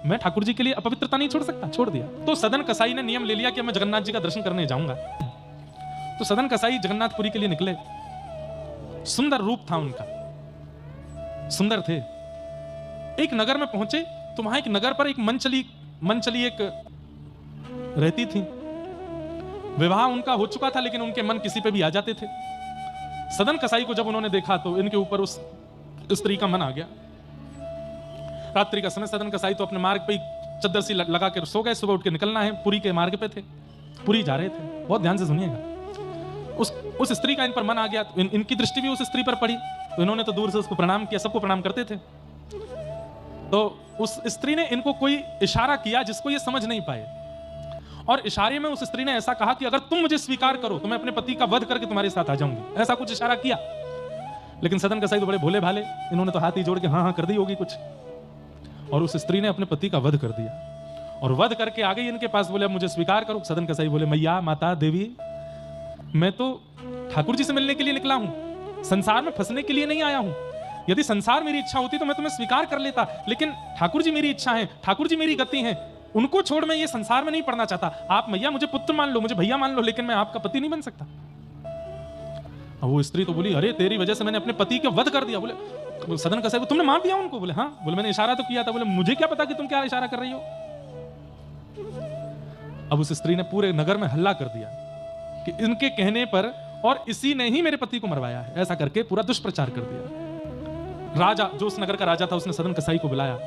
मैं ठाकुर जी के लिए अपवित्रता नहीं छोड़ सकता, छोड़ दिया। तो सदन कसाई ने नियम ले लिया कि मैं जगन्नाथ जी का दर्शन करने जाऊंगा। तो सदन कसाई जगन्नाथपुरी के लिए निकले। सुंदर रूप था उनका, सुंदर थे। एक नगर में पहुंचे तो वहां एक नगर पर एक मनचली एक रहती थी। विवाह उनका हो चुका था, लेकिन उनके मन किसी पे भी आ जाते थे। सदन कसाई को जब उन्होंने देखा तो इनके ऊपर उस स्त्री का मन आ गया। रात्रि का समय, सदन कसाई तो अपने मार्ग पे चद्दर सी लगा कर सो गए। सुबह उठ के निकलना है, पुरी के मार्ग पे थे, पुरी जा रहे थे। बहुत ध्यान से सुनिएगा। उस स्त्री का इन पर मन आ गया। इनकी दृष्टि भी उस स्त्री पर पड़ी, तो इन्होंने तो दूर से उसको प्रणाम किया, सबको प्रणाम करते थे। तो उस स्त्री ने इनको कोई इशारा किया जिसको ये समझ नहीं पाए, और इशारे में उस स्त्री ने ऐसा कहा कि अगर तुम मुझे स्वीकार करो तो मैं अपने पति का वध करके तुम्हारे साथ आ जाऊंगी। ऐसा कुछ इशारा किया। लेकिन सदन कसाई तो बड़े भोले भाले, इन्होंने तो हाथ ही जोड़ के हाँ हाँ कर दी होगी कुछ, और उस स्त्री ने अपने पति का वध कर दिया। और वध करके आ गई इनके पास, बोले अब मुझे स्वीकार करो। सदन कसाई बोले मैया, माता, देवी, मैं तो ठाकुर जी से मिलने के लिए निकला हूं, संसार में फंसने के लिए नहीं आया हूं। यदि संसार मेरी इच्छा होती तो मैं तुम्हें स्वीकार कर लेता, लेकिन ठाकुर जी मेरी इच्छा है, ठाकुर जी मेरी गति है, उनको छोड़ मैं ये संसार में नहीं पड़ना चाहता। आप मैया मुझे पुत्र मान लो, मुझे भैया मान लो, लेकिन मैं आपका पति नहीं बन सकता। अब वो स्त्री तो बोली अरे तेरी वजह से मैंने अपने पति का वध कर दिया। बोले सदन कसाई, तुमने मार दिया उनको? बोले हाँ। बोले मैंने इशारा तो किया था। बोले मुझे क्या पता कि तुम क्या इशारा कर रही हो। अब उस स्त्री ने पूरे नगर में हल्ला कर दिया कि इनके कहने पर और इसी ने ही मेरे पति को मरवाया है, ऐसा करके पूरा दुष्प्रचार कर दिया। राजा, जो उस नगर का राजा था, उसने सदन कसाई को बुलाया।